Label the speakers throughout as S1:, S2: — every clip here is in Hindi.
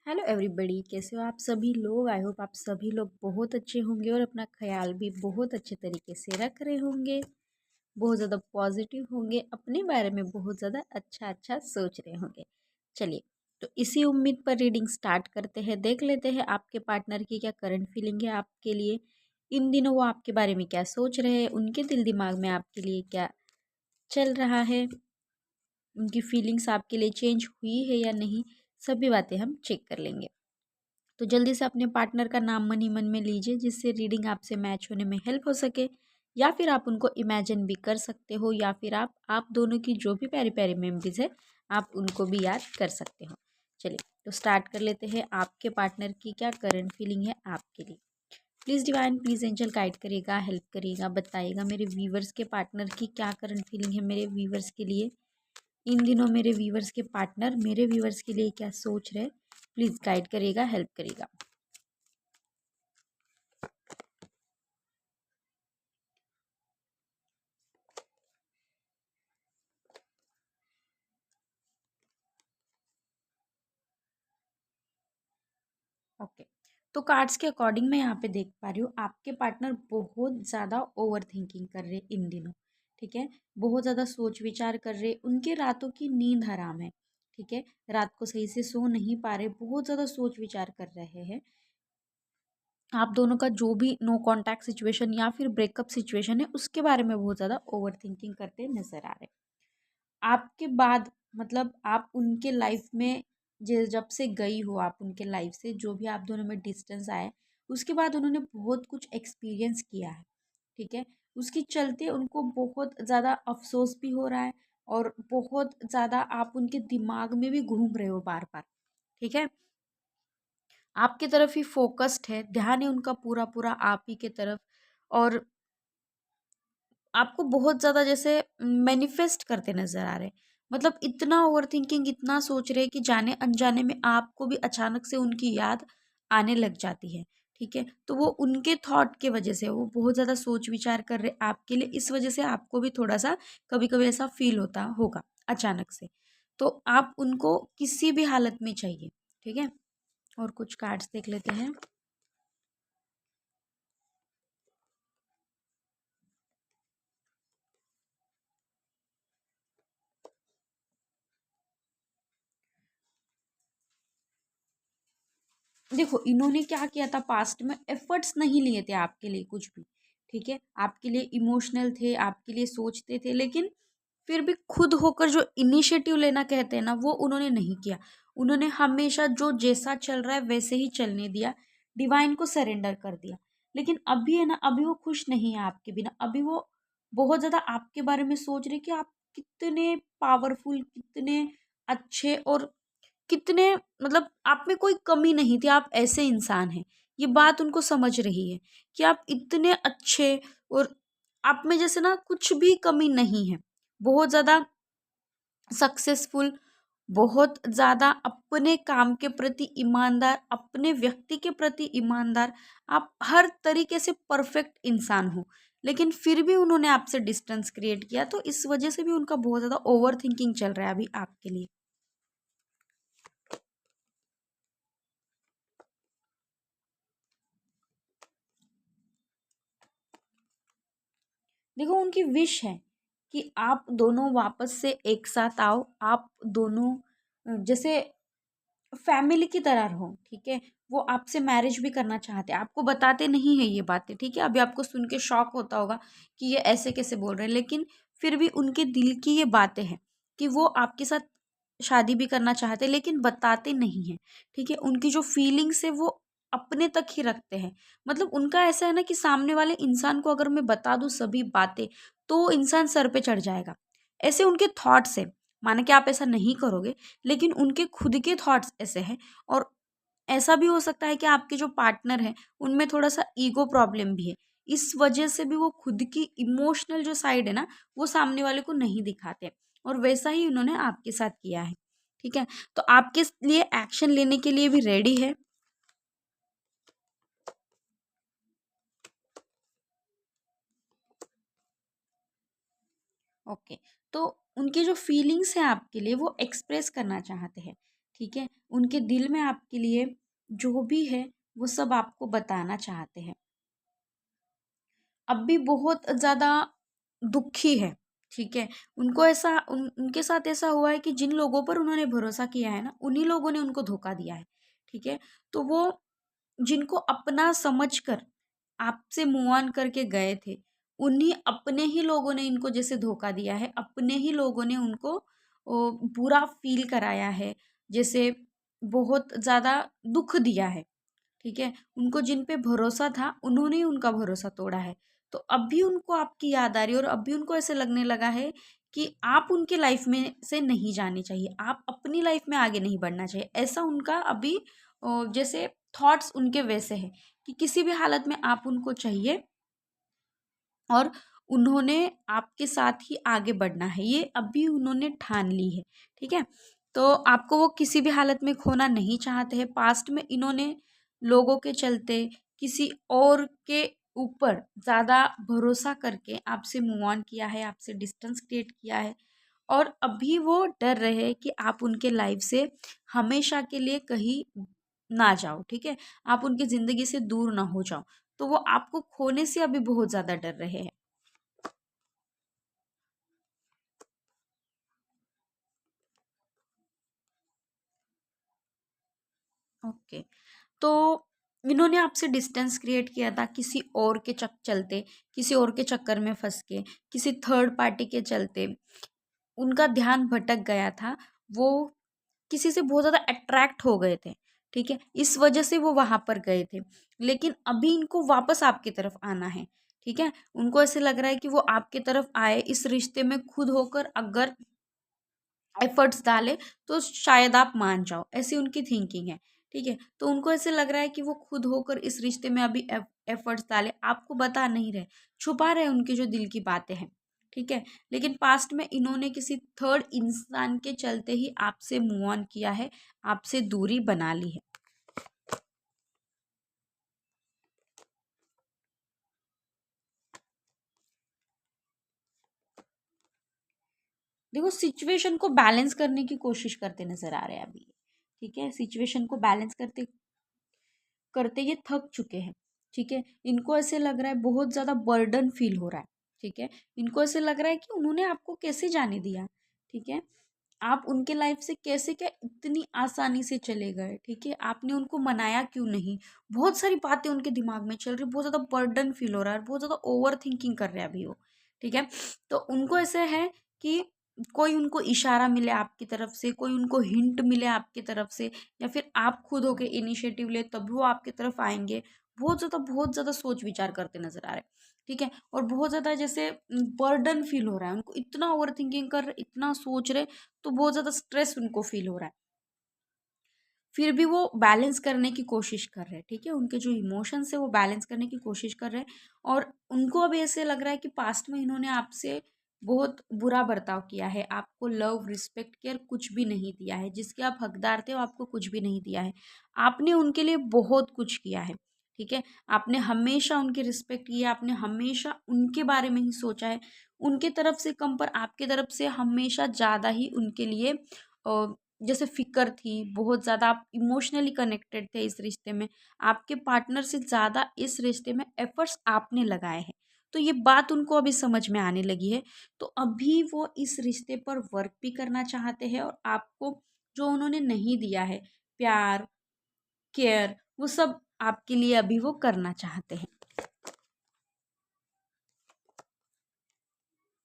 S1: हेलो एवरीबॉडी, कैसे हो आप सभी लोग। आई होप आप सभी लोग बहुत अच्छे होंगे और अपना ख्याल भी बहुत अच्छे तरीके से रख रहे होंगे, बहुत ज़्यादा पॉजिटिव होंगे, अपने बारे में बहुत ज़्यादा अच्छा अच्छा सोच रहे होंगे। चलिए, तो इसी उम्मीद पर रीडिंग स्टार्ट करते हैं। देख लेते हैं आपके पार्टनर की क्या करंट फीलिंग है आपके लिए इन दिनों, वो आपके बारे में क्या सोच रहे हैं, उनके दिल दिमाग में आपके लिए क्या चल रहा है, उनकी फीलिंग्स आपके लिए चेंज हुई है या नहीं, सभी बातें हम चेक कर लेंगे। तो जल्दी से अपने पार्टनर का नाम मन ही मन में लीजिए, जिससे रीडिंग आपसे मैच होने में हेल्प हो सके, या फिर आप उनको इमेजिन भी कर सकते हो, या फिर आप दोनों की जो भी प्यारी प्यारी मेमोरीज है आप उनको भी याद कर सकते हो। चलिए, तो स्टार्ट कर लेते हैं। आपके पार्टनर की क्या करंट फीलिंग है आपके लिए। Please divine, please angel guide करिएगा, हेल्प करिएगा, बताइएगा मेरे व्यूवर्स के पार्टनर की क्या करंट फीलिंग है मेरे व्यूवर्स के लिए इन दिनों। मेरे व्यूवर्स के पार्टनर मेरे व्यूवर्स के लिए क्या सोच रहे, प्लीज़ गाइड करिएगा, हेल्प करिएगा। ओके, तो कार्ड्स के अकॉर्डिंग मैं यहाँ पे देख पा रही हूँ आपके पार्टनर बहुत ज़्यादा ओवर थिंकिंग कर रहे इन दिनों। ठीक है, बहुत ज़्यादा सोच विचार कर रहे, उनके रातों की नींद हराम है। ठीक है, रात को सही से सो नहीं पा रहे, बहुत ज़्यादा सोच विचार कर रहे हैं। आप दोनों का जो भी नो कांटेक्ट सिचुएशन या फिर ब्रेकअप सिचुएशन है उसके बारे में बहुत ज़्यादा ओवर थिंकिंग करते नजर आ रहे। आपके बाद मतलब आप उनके लाइफ में जब से गई हो, आप उनके लाइफ से जो भी आप दोनों में डिस्टेंस आए, उसके बाद उन्होंने बहुत कुछ एक्सपीरियंस किया है। ठीक है, उसके चलते उनको बहुत ज़्यादा अफसोस भी हो रहा है, और बहुत ज़्यादा आप उनके दिमाग में भी घूम रहे हो बार बार। ठीक है, आपकी तरफ ही फोकस्ड है, ध्यान है उनका पूरा पूरा आप ही के तरफ। और आपको बहुत ज़्यादा जैसे मैनिफेस्ट करते नज़र आ रहे हैं। मतलब इतना ओवरथिंकिंग, इतना सोच रहे हैं कि जाने अनजाने में आपको भी अचानक से उनकी याद आने लग जाती है। ठीक है, तो वो उनके थॉट के वजह से वो बहुत ज़्यादा सोच विचार कर रहे आपके लिए, इस वजह से आपको भी थोड़ा सा कभी कभी ऐसा फील होता होगा अचानक से। तो आप उनको किसी भी हालत में चाहिए। ठीक है, और कुछ कार्ड्स देख लेते हैं। देखो, इन्होंने क्या किया था पास्ट में, एफर्ट्स नहीं लिए थे आपके लिए कुछ भी। ठीक है, आपके लिए इमोशनल थे, आपके लिए सोचते थे, लेकिन फिर भी खुद होकर जो इनिशिएटिव लेना कहते हैं ना, वो उन्होंने नहीं किया। उन्होंने हमेशा जो जैसा चल रहा है वैसे ही चलने दिया, डिवाइन को सरेंडर कर दिया। लेकिन अभी है ना, अभी वो खुश नहीं है आपके बिना। अभी वो बहुत ज्यादा आपके बारे में सोच रहे कि आप कितने पावरफुल, कितने अच्छे, और कितने मतलब आप में कोई कमी नहीं थी, आप ऐसे इंसान हैं। ये बात उनको समझ रही है कि आप इतने अच्छे, और आप में जैसे ना कुछ भी कमी नहीं है। बहुत ज़्यादा सक्सेसफुल, बहुत ज़्यादा अपने काम के प्रति ईमानदार, अपने व्यक्ति के प्रति ईमानदार, आप हर तरीके से परफेक्ट इंसान हो। लेकिन फिर भी उन्होंने आपसे डिस्टेंस क्रिएट किया, तो इस वजह से भी उनका बहुत ज़्यादा ओवर थिंकिंग चल रहा है अभी आपके लिए। देखो, उनकी विश है कि आप दोनों वापस से एक साथ आओ, आप दोनों जैसे फैमिली की तरह रहो। ठीक है, वो आपसे मैरिज भी करना चाहते हैं, आपको बताते नहीं है ये बातें। ठीक है, अभी आपको सुन के शॉक होता होगा कि ये ऐसे कैसे बोल रहे हैं, लेकिन फिर भी उनके दिल की ये बातें हैं कि वो आपके साथ शादी भी करना चाहते हैं, लेकिन बताते नहीं हैं। ठीक है, उनकी जो फीलिंग्स है वो अपने तक ही रखते हैं। मतलब उनका ऐसा है ना कि सामने वाले इंसान को अगर मैं बता दूं सभी बातें, तो वो इंसान सर पे चढ़ जाएगा। ऐसे उनके थॉट्स है। माना कि आप ऐसा नहीं करोगे, लेकिन उनके खुद के थॉट्स ऐसे हैं। और ऐसा भी हो सकता है कि आपके जो पार्टनर हैं उनमें थोड़ा सा ईगो प्रॉब्लम भी है। इस वजह से भी वो खुद की इमोशनल जो साइड है ना, वो सामने वाले को नहीं दिखाते, और वैसा ही उन्होंने आपके साथ किया है। ठीक है, तो आपके लिए एक्शन लेने के लिए भी रेडी है। ओके, तो उनकी जो फीलिंग्स हैं आपके लिए वो एक्सप्रेस करना चाहते हैं। ठीक है। उनके दिल में आपके लिए जो भी है वो सब आपको बताना चाहते हैं। अब भी बहुत ज़्यादा दुखी है, ठीक है। उनको ऐसा उनके साथ ऐसा हुआ है कि जिन लोगों पर उन्होंने भरोसा किया है ना, उन्हीं लोगों ने उनको धोखा दिया है, ठीक है। तो वो जिनको अपना समझकर आपसे मूव ऑन करके गए थे, उन्हीं अपने ही लोगों ने इनको जैसे धोखा दिया है, अपने ही लोगों ने उनको बुरा फील कराया है, जैसे बहुत ज़्यादा दुख दिया है, ठीक है। उनको जिन पे भरोसा था उन्होंने ही उनका भरोसा तोड़ा है। तो अब भी उनको आपकी याद आ रही है और अब भी उनको ऐसे लगने लगा है कि आप उनके लाइफ में से नहीं जाने चाहिए, आप अपनी लाइफ में आगे नहीं बढ़ना चाहिए। ऐसा उनका अभी जैसे थॉट्स उनके वैसे हैं कि किसी भी हालत में आप उनको चाहिए और उन्होंने आपके साथ ही आगे बढ़ना है, ये अभी उन्होंने ठान ली है, ठीक है। तो आपको वो किसी भी हालत में खोना नहीं चाहते हैं। पास्ट में इन्होंने लोगों के चलते किसी और के ऊपर ज़्यादा भरोसा करके आपसे मूव ऑन किया है, आपसे डिस्टेंस क्रिएट किया है और अभी वो डर रहे हैं कि आप उनके लाइफ से हमेशा के लिए कहीं ना जाओ, ठीक है। आप उनकी ज़िंदगी से दूर ना हो जाओ। तो वो आपको खोने से अभी बहुत ज़्यादा डर रहे हैं। ओके। तो इन्होंने आपसे डिस्टेंस क्रिएट किया था किसी और के चलते, किसी और के चक्कर में फंस के, किसी थर्ड पार्टी के चलते उनका ध्यान भटक गया था। वो किसी से बहुत ज़्यादा अट्रैक्ट हो गए थे, ठीक है। इस वजह से वो वहाँ पर गए थे, लेकिन अभी इनको वापस आपकी तरफ आना है, ठीक है। उनको ऐसे लग रहा है कि वो आपकी तरफ आए इस रिश्ते में खुद होकर, अगर एफर्ट्स डाले तो शायद आप मान जाओ, ऐसी उनकी थिंकिंग है, ठीक है। तो उनको ऐसे लग रहा है कि वो खुद होकर इस रिश्ते में अभी एफर्ट्स डाले, आपको बता नहीं रहे, छुपा रहे उनके जो दिल की बातें हैं, ठीक है। लेकिन पास्ट में इन्होंने किसी थर्ड इंसान के चलते ही आपसे मूव ऑन किया है, आपसे दूरी बना ली है। देखो, सिचुएशन को बैलेंस करने की कोशिश करते नजर आ रहे हैं अभी, ठीक है। सिचुएशन को बैलेंस करते करते ये थक चुके हैं, ठीक है। इनको ऐसे लग रहा है बहुत ज़्यादा बर्डन फील हो रहा है, ठीक है। इनको ऐसे लग रहा है कि उन्होंने आपको कैसे जाने दिया, ठीक है। आप उनके लाइफ से कैसे क्या इतनी आसानी से चले गए, ठीक है। आपने उनको मनाया क्यों नहीं। बहुत सारी बातें उनके दिमाग में चल रही, बहुत ज़्यादा बर्डन फील हो रहा है, बहुत ज़्यादा ओवर थिंकिंग कर रहे हैं अभी वो, ठीक है। तो उनको ऐसे है कि कोई उनको इशारा मिले आपकी तरफ से, कोई उनको हिंट मिले आपकी तरफ से, या फिर आप खुद होके इनिशिएटिव ले तब वो आपकी तरफ आएंगे। बहुत ज़्यादा सोच विचार करते नजर आ रहे हैं, ठीक है। और बहुत ज़्यादा जैसे बर्डन फील हो रहा है उनको, इतना ओवर थिंकिंग कर रहे, इतना सोच रहे, तो बहुत ज़्यादा स्ट्रेस उनको फील हो रहा है। फिर भी वो बैलेंस करने की कोशिश कर रहे हैं, ठीक है। उनके जो इमोशंस है वो बैलेंस करने की कोशिश कर रहे हैं। और उनको अब ऐसे लग रहा है कि पास्ट में इन्होंने आपसे बहुत बुरा बर्ताव किया है, आपको लव रिस्पेक्ट केयर कुछ भी नहीं दिया है, जिसके आप हकदार थे वो आपको कुछ भी नहीं दिया है। आपने उनके लिए बहुत कुछ किया है, ठीक है। आपने हमेशा उनकी रिस्पेक्ट की है, आपने हमेशा उनके बारे में ही सोचा है। उनके तरफ से कम पर आपके तरफ से हमेशा ज़्यादा ही उनके लिए जैसे फ़िक्र थी, बहुत ज़्यादा आप इमोशनली कनेक्टेड थे इस रिश्ते में। आपके पार्टनर से ज़्यादा इस रिश्ते में एफ़र्ट्स आपने लगाए हैं। तो ये बात उनको अभी समझ में आने लगी है। तो अभी वो इस रिश्ते पर वर्क भी करना चाहते हैं और आपको जो उन्होंने नहीं दिया है, प्यार, केयर, वो सब आपके लिए अभी वो करना चाहते हैं।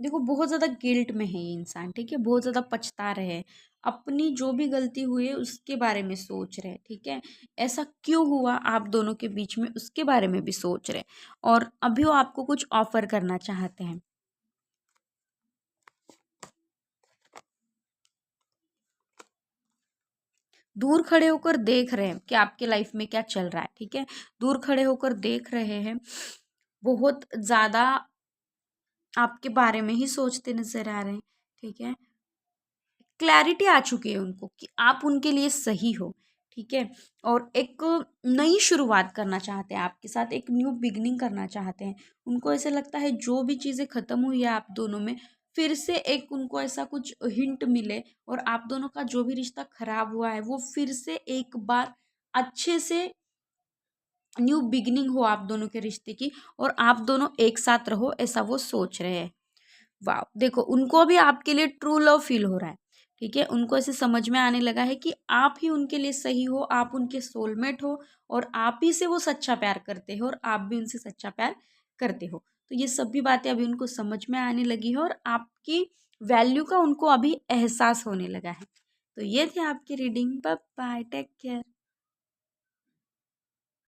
S1: देखो, बहुत ज़्यादा गिल्ट में है ये इंसान, ठीक है। बहुत ज़्यादा पछता रहे हैं, अपनी जो भी गलती हुई है उसके बारे में सोच रहे हैं, ठीक है। ऐसा क्यों हुआ आप दोनों के बीच में उसके बारे में भी सोच रहे हैं। और अभी वो आपको कुछ ऑफर करना चाहते हैं। दूर खड़े होकर देख रहे हैं कि आपके लाइफ में क्या चल रहा है, ठीक है। दूर खड़े होकर देख रहे हैं, बहुत ज़्यादा आपके बारे में ही सोचते नजर आ रहे हैं, ठीक है। क्लैरिटी आ चुकी है उनको कि आप उनके लिए सही हो, ठीक है। और एक नई शुरुआत करना चाहते हैं आपके साथ, एक न्यू बिगनिंग करना चाहते हैं। उनको ऐसे लगता है जो भी चीज़ें ख़त्म हुई है आप दोनों में, फिर से एक उनको ऐसा कुछ हिंट मिले और आप दोनों का जो भी रिश्ता खराब हुआ है वो फिर से एक बार अच्छे से न्यू बिगिनिंग हो आप दोनों के रिश्ते की, और आप दोनों एक साथ रहो, ऐसा वो सोच रहे हैं। वाह, देखो उनको भी आपके लिए ट्रू लव फील हो रहा है। ठीक है, उनको ऐसे समझ में आने लगा है कि आप ही उनके लिए सही हो, आप उनके सोलमेट हो, और आप ही से वो सच्चा प्यार करते हो और आप भी उनसे सच्चा प्यार करते हो। तो ये सभी बातें अभी उनको समझ में आने लगी है और आपकी वैल्यू का उनको अभी एहसास होने लगा है। तो ये थे आपकी reading. Bye bye, take care.